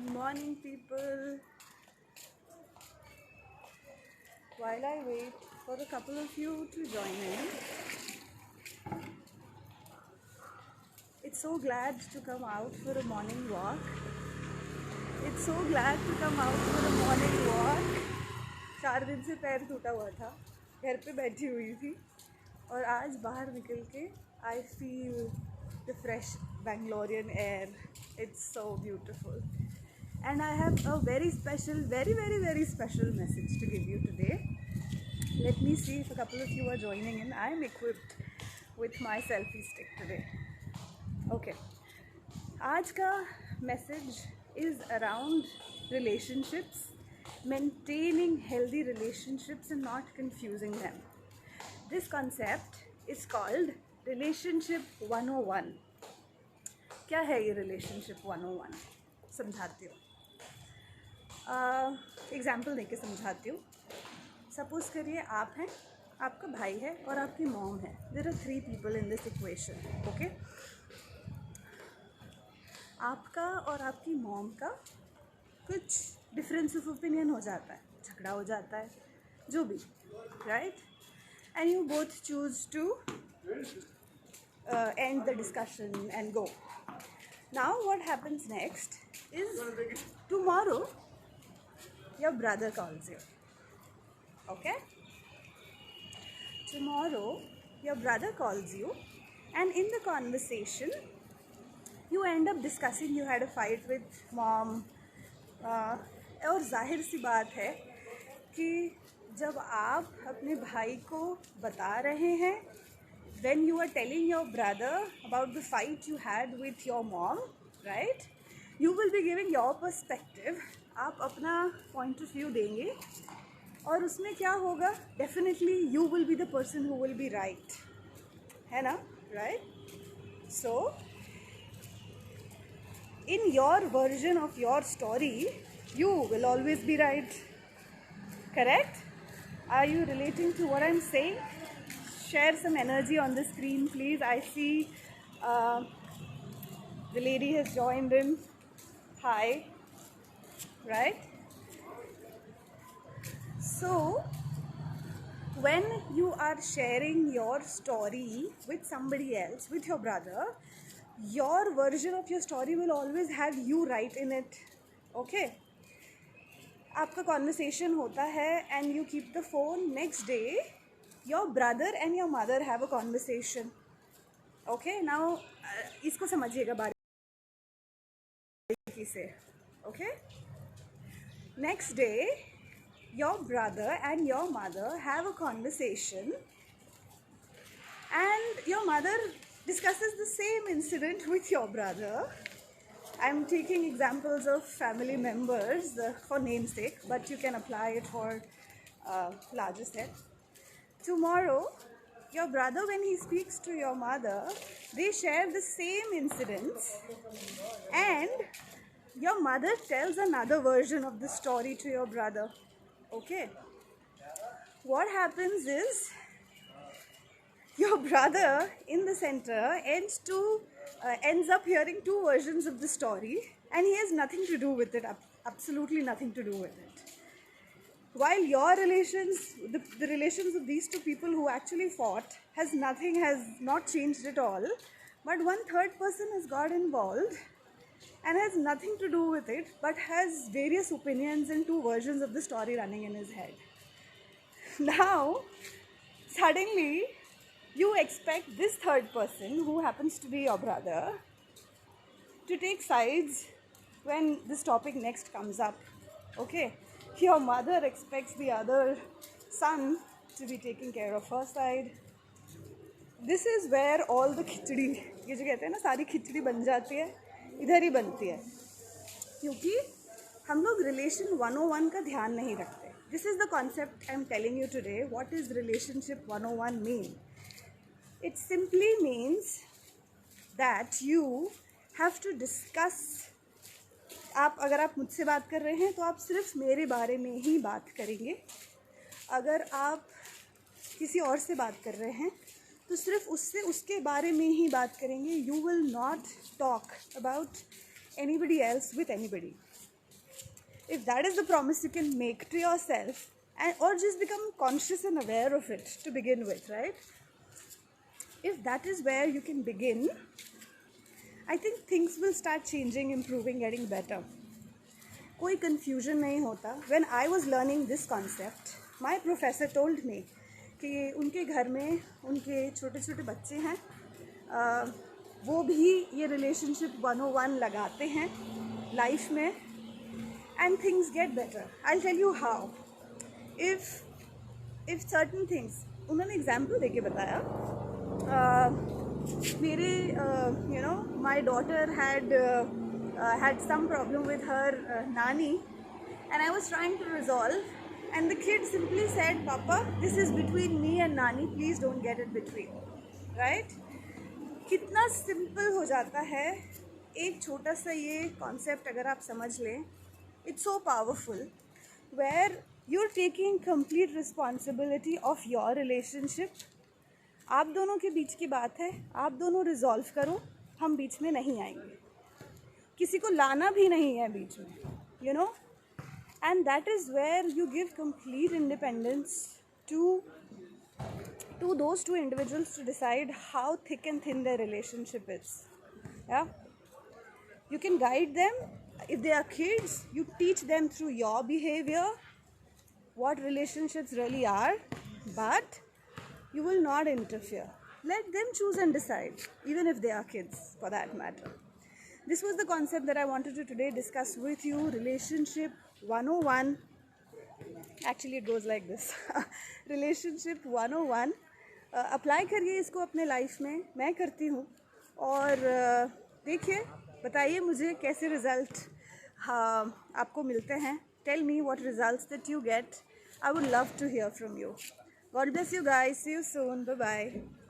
Good morning, people. While I wait for a couple of you to join in, it's so glad to come out for a morning walk. It's so glad to come out for a morning walk. 4 दिन से पैर टूटा हुआ था, घर पे बैठी हुई थी और आज बाहर निकल के I feel the fresh Bangalorean air. It's so beautiful. And I have a very special, very special message to give you today. Let me see if a couple of you are joining in. I am equipped with my selfie stick today. Okay. आज का message is around relationships, maintaining healthy relationships and not confusing them. This concept is called Relationship 101. क्या है ये Relationship 101? समझाती हूँ. Example देके समझाती हूँ. सपोज करिए आप हैं, आपका भाई है और आपकी मॉम है. There are 3 people in this equation. Okay. आपका और आपकी मॉम का कुछ डिफरेंस ऑफ ओपिनियन हो जाता है, झगड़ा हो जाता है, जो भी, right? And you both choose to end the discussion and go. Now what happens next is tomorrow your brother calls you. Okay? Tomorrow your brother calls you and in the conversation you end up discussing you had a fight with mom. और जाहिर सी बात है कि जब आप अपने भाई को बता रहे हैं, when you are telling your brother about the fight you had with your mom, right? You will be giving your perspective. आप अपना point of view देंगे और उसमें क्या होगा? Definitely you will be the person who will be right. है ना? Right? So, in your version of your story, you will always be right. Correct? Are you relating to what I'm saying? Share some energy on the screen, please. I see the lady has joined in. Hi. Right? So, when you are sharing your story with somebody else, with your brother, your version of your story will always have you right in it. Okay? आपका conversation होता है and you keep the phone. Next day, your brother and your mother have a conversation. Okay? Now, इसको समझिएगा बारीकी से. Okay? Next day, your brother and your mother have a conversation and your mother discusses the same incident with your brother. I'm taking examples of family members for namesake, but you can apply it for larger set. Tomorrow, your brother, when he speaks to your mother, they share the same incidents and your mother tells another version of the story to your brother. Okay? What happens is, your brother in the center ends up hearing 2 versions of the story and he has nothing to do with it, absolutely nothing to do with it. While your relations, the relations of these 2 people who actually fought has not changed at all, but one third person has got involved and has nothing to do with it but has various opinions and 2 versions of the story running in his head. Now, suddenly, you expect this third person, who happens to be your brother, to take sides when this topic next comes up. Okay? Your mother expects the other son to be taking care of her side. This is where all the खिचड़ी, ये जो कहते हैं ना, सारी खिचड़ी बन जाती है, इधर ही बनती है, क्योंकि हम लोग Relation 101 का ध्यान नहीं रखते. This is the concept I'm telling you today. What does Relationship 101 mean? It simply means that you have to discuss. अगर आप मुझसे बात कर रहे हैं तो आप सिर्फ मेरे बारे में ही बात करेंगे. अगर आप किसी और से बात कर रहे हैं तो सिर्फ उसके बारे में ही बात करेंगे. You will not talk about anybody else with anybody. if that is the promise you can make to yourself, and or just become conscious and aware of it to begin with, right? If that is where you can begin, I think things will start changing, improving, getting better. कोई confusion नहीं होता. When I was learning this concept, my professor told me कि उनके घर में उनके छोटे छोटे बच्चे हैं, वो भी ये relationship 101 लगाते हैं life में, and things get better. I'll tell you how. If certain things, उन्होंने example देके बताया, मेरे my daughter had some problem with her nani, and I was trying to resolve, and the kid simply said, Papa, this is between me and nani, please don't get it between, right? कितना simple हो जाता है एक छोटा सा ये concept अगर आप समझ लें. It's so powerful, where you're taking complete responsibility of your relationship. आप दोनों के बीच की बात है, आप दोनों रिजॉल्व करो, हम बीच में नहीं आएंगे, किसी को लाना भी नहीं है बीच में, you know. And that is where you give complete independence to those two individuals to decide how thick and thin their relationship is. Yeah, you can guide them. If they are kids, you teach them through your behavior what relationships really are, but you will not interfere. Let them choose and decide, even if they are kids, for that matter. This was the concept that I wanted to today discuss with you. Relationship 101. Actually, it goes like this. Relationship 101. Apply करिए इसको अपने life में. मैं करती हूँ, और देखिए, बताइए मुझे कैसे रिजल्ट आपको मिलते हैं. Tell me what results that you get. I would love to hear from you. God bless you guys. See you soon. Bye-bye.